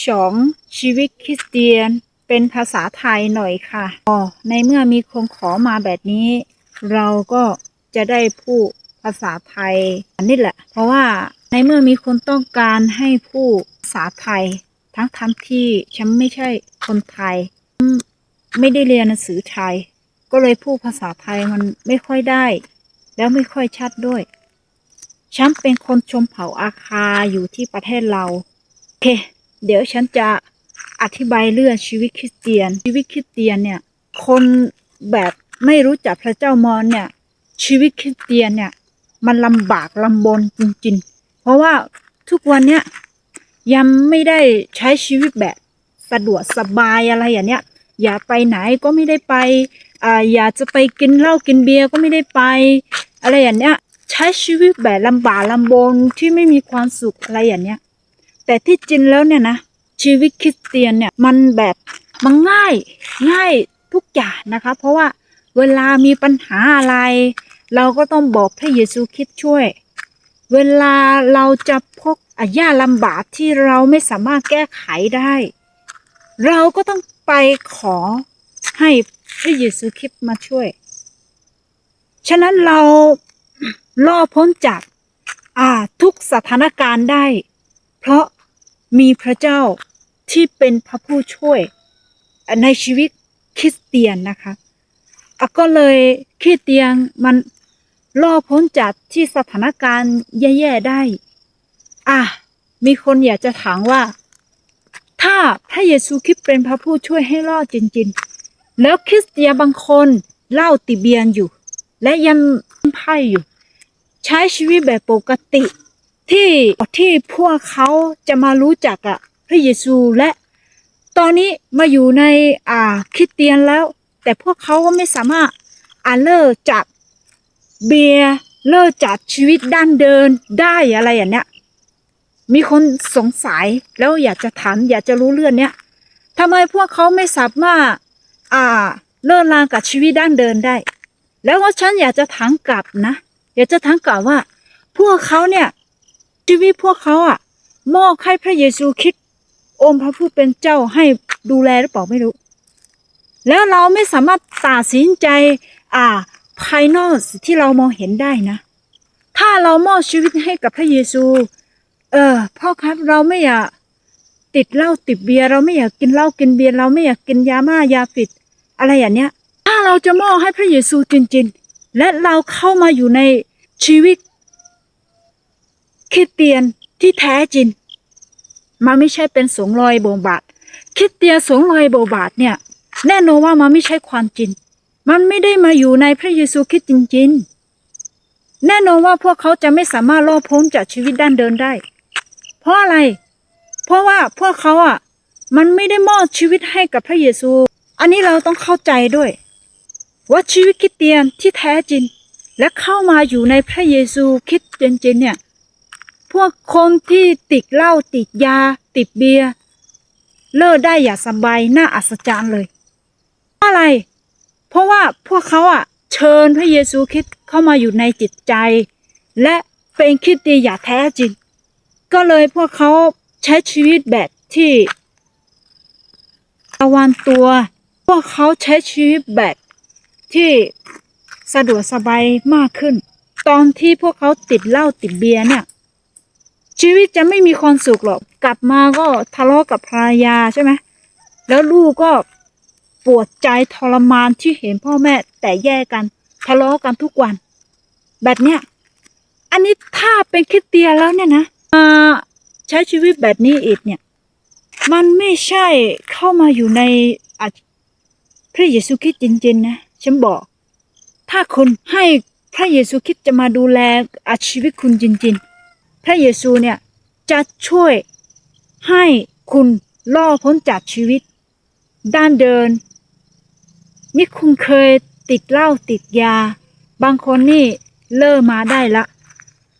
สองชีวิตคริสเตียนเป็นภาษาไทยหน่อยค่ะในเมื่อมีคนขอมาแบบนี้เราก็จะได้พูดภาษาไทยนี่แหละเพราะว่าในเมื่อมีคนต้องการให้พูดภาษาไทยทั้งที่ฉันไม่ใช่คนไทยไม่ได้เรียนหนังสือไทยก็เลยพูดภาษาไทยมันไม่ค่อยได้แล้วไม่ค่อยชัดด้วยฉันเป็นคนชนเผ่าอาคาอยู่ที่ประเทศเราโอเคเดี๋ยวฉันจะอธิบายเรื่องชีวิตคริสเตียนเนี่ยคนแบบไม่รู้จักพระเจ้ามอญเนี่ยชีวิตคริสเตียนเนี่ยมันลำบากลำบนจริงๆเพราะว่าทุกวันเนี่ยยังไม่ได้ใช้ชีวิตแบบสะดวกสบายอะไรอย่างเนี้ยอย่าไปไหนก็ไม่ได้ไปอยากจะไปกินเหล้ากินเบียร์ก็ไม่ได้ไปอะไรอย่างเนี้ยใช้ชีวิตแบบลำบากลำบนที่ไม่มีความสุขอะไรอย่างเนี้ยแต่ที่จริงแล้วเนี่ยนะชีวิตคริสเตียนเนี่ยมันแบบมันง่ายทุกอย่างนะคะเพราะว่าเวลามีปัญหาอะไรเราก็ต้องบอกพระเยซูคริสต์ช่วยเวลาเราจะพบยากลำบากที่เราไม่สามารถแก้ไขได้เราก็ต้องไปขอให้พระเยซูคริสต์มาช่วยฉะนั้นเรารอดพ้นจากทุกสถานการณ์ได้เพราะมีพระเจ้าที่เป็นพระผู้ช่วยในชีวิตคริสเตียนนะคะก็เลยคริสเตียนมันรอดพ้นจากที่สถานการณ์แย่ๆได้มีคนอยากจะถามว่าถ้าพระเยซูคริสต์เป็นพระผู้ช่วยให้รอดจริงๆแล้วคริสเตียนบางคนเหล้าติเบียนอยู่และยังไพ่อยู่ใช้ชีวิตแบบปกติที่พวกเขาจะมารู้จักพระเยซูและตอนนี้มาอยู่ในคริสเตียนแล้วแต่พวกเขาก็ไม่สามารถเลิกจากเบียร์เลิกจากชีวิตด้านเดินได้อะไรอย่างเนี้ยมีคนสงสัยแล้วอยากจะถามอยากจะรู้เรื่องเนี้ยทำไมพวกเขาไม่สามารถเลิกลากับชีวิตด้านเดินได้แล้วก็ฉันอยากจะถามกลับนะอยากจะถามกลับว่าพวกเขาเนี่ยชีวิตพวกเขามอบให้พระเยซูคริสต์องค์พระผู้เป็นเจ้าให้ดูแลหรือเปล่าไม่รู้แล้วเราไม่สามารถตัดสินใจภายนอกที่เรามองเห็นได้นะถ้าเรามอบชีวิตให้กับพระเยซูพ่อครับเราไม่อยากติดเหล้าติดเบียร์เราไม่อยากกินเหล้ากินเบียร์เราไม่อยากกินยาม่ายาฝิ่นอะไรอย่างเนี้ยถ้าเราจะมอบให้พระเยซูจริงๆและเราเข้ามาอยู่ในชีวิตคริสเตียนที่แท้จริงมันไม่ใช่เป็น200 บาทคริสเตียน200 บาทเนี่ยแน่นอนว่ามันไม่ใช่ความจริงมันไม่ได้มาอยู่ในพระเยซูคริสต์จริงๆแน่นอนว่าพวกเขาจะไม่สามารถรอดพ้นจากชีวิตด้านเดินได้เพราะอะไรเพราะว่าพวกเขามันไม่ได้มอบชีวิตให้กับพระเยซูอันนี้เราต้องเข้าใจด้วยว่าชีวิตคริสเตียนที่แท้จริงและเข้ามาอยู่ในพระเยซูคริสต์จริงๆเนี่ยพวกคนที่ติดเหล้าติดยาติดเบียร์เลิกได้อย่างสบายน่าอัศจรรย์เลยเพราะอะไรเพราะว่าพวกเขาเชิญพระเยซูคริสต์เข้ามาอยู่ในจิตใจและเป็นคริสเตียนอย่างแท้จริงก็เลยพวกเขาใช้ชีวิตแบบที่ระวังตัวพวกเขาใช้ชีวิตแบบที่สะดวกสบายมากขึ้นตอนที่พวกเขาติดเหล้าติดเบียร์เนี่ยชีวิตจะไม่มีความสุขหรอกกลับมาก็ทะเลาะกับภรรยาใช่ไหมแล้วลูกก็ปวดใจทรมานที่เห็นพ่อแม่แต่แยกกันทะเลาะกันทุกวันแบบเนี้ยอันนี้ถ้าเป็นคริสเตียนแล้วเนี่ยนะใช้ชีวิตแบบนี้อีกเนี่ยมันไม่ใช่เข้ามาอยู่ในพระเยซูคริสต์จริงๆนะฉันบอกถ้าคุณให้พระเยซูคริสต์จะมาดูแลชีวิตคุณจริงๆพระเยซูเนี่ยจะช่วยให้คุณรอดพ้นจากชีวิตด้านเดินนี่คุณเคยติดเหล้าติดยาบางคนนี่เลิกมาได้ละ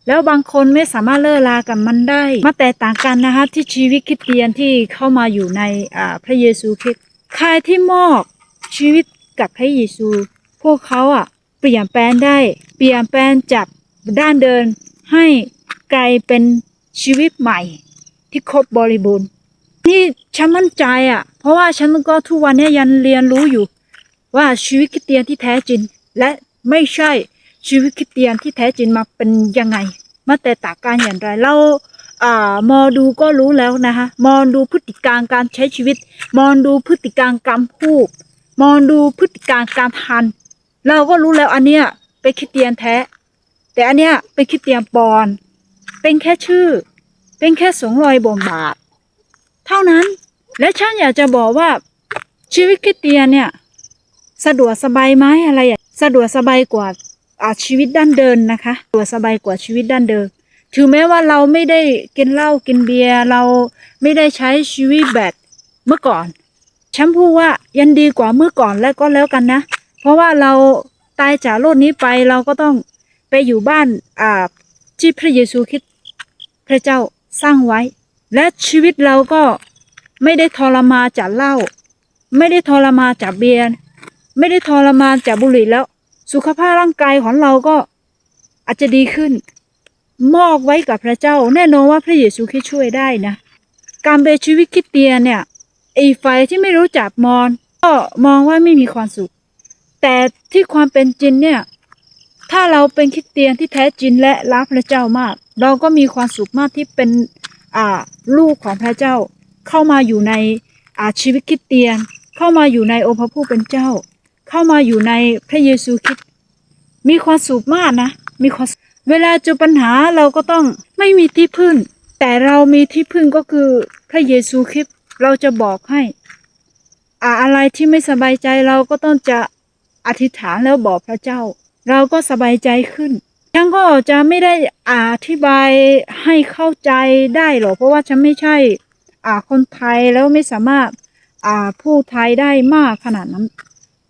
แล้วบางคนไม่สามารถเลิกลากับมันได้มาแตกต่างกันนะคะที่ชีวิตคริสเตียนที่เข้ามาอยู่ในพระเยซูคริสต์ใครที่มอบชีวิตกับพระเยซูพวกเขาเปลี่ยนแปลงได้เปลี่ยนแปลงจากด้านเดินให้กลายเป็นชีวิตใหม่ที่ครบบริบูรณ์ นี่ฉันมั่นใจอ่ะเพราะว่าฉันก็ทุกวันนี้ยังเรียนรู้อยู่ว่าชีวิตคริสเตียนที่แท้จริงและไม่ใช่ชีวิตคริสเตียนที่แท้จริงมาเป็นยังไงมาแตกต่างกันอย่างไรเรามองดูก็รู้แล้วนะคะมองดูพฤติการการใช้ชีวิตมองดูพฤติการการพูดมองดูพฤติการการทำเราก็รู้แล้วอันเนี้ยเป็นคริสเตียนแท้แต่อันเนี้ยเป็นคริสเตียนปลอมเป็นแค่ชื่อเป็นแค่สงฆ์รอยบ่มบาปเท่านั้นและฉันอยากจะบอกว่าชีวิตคริสเตียนเนี่ยสะดวกสบายไหมอะไรอ่ะสะดวกสบายกว่าชีวิตดั้งเดิมนะคะสะดวกสบายกว่าชีวิตดั้งเดิมถึงแม้ว่าเราไม่ได้กินเหล้ากินเบียร์เราไม่ได้ใช้ชีวิตแบบเมื่อก่อนฉันพูดว่ายังดีกว่าเมื่อก่อนแล้วก็แล้วกันนะเพราะว่าเราตายจากโลกนี้ไปเราก็ต้องไปอยู่บ้านที่พระเยซูคริสต์พระเจ้าสร้างไว้และชีวิตเราก็ไม่ได้ทรมานจากเหล้าไม่ได้ทรมานจากเบียร์ไม่ได้ทรมานจากบุหรี่แล้วสุขภาพร่างกายของเราก็อาจจะดีขึ้นมอบไว้กับพระเจ้าแน่นอนว่าพระเยซูคริสต์ช่วยได้นะการเป็นชีวิตคริสเตียนเนี่ยอีกฝ่ายที่ไม่รู้จักมองก็มองว่าไม่มีความสุขแต่ที่ความเป็นจริงเนี่ยถ้าเราเป็นคริสเตียนที่แท้จริงและรักพระเจ้ามากเราก็มีความสุขมากที่เป็นลูกของพระเจ้าเข้ามาอยู่ในชีวิตคริสเตียนเข้ามาอยู่ในองค์พระผู้เป็นเจ้าเข้ามาอยู่ในพระเยซูคริสต์มีความสุขมากนะมีความเวลาเจอปัญหาเราก็ต้องไม่มีที่พึ่งแต่เรามีที่พึ่งก็คือพระเยซูคริสต์เราจะบอกให้อะไรที่ไม่สบายใจเราก็ต้องจะอธิษฐานแล้วบอกพระเจ้าเราก็สบายใจขึ้นฉันก็จะไม่ได้อธิบายให้เข้าใจได้หรอกเพราะว่าฉันไม่ใช่คนไทยแล้วไม่สามารถพูดไทยได้มากขนาดนั้น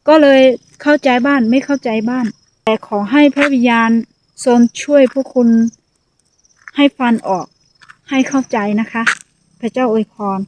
ก็เลยเข้าใจบ้านไม่เข้าใจบ้านแต่ขอให้พระวิญญาณทรงช่วยพวกคุณให้ฟังออกให้เข้าใจนะคะพระเจ้าอวยพร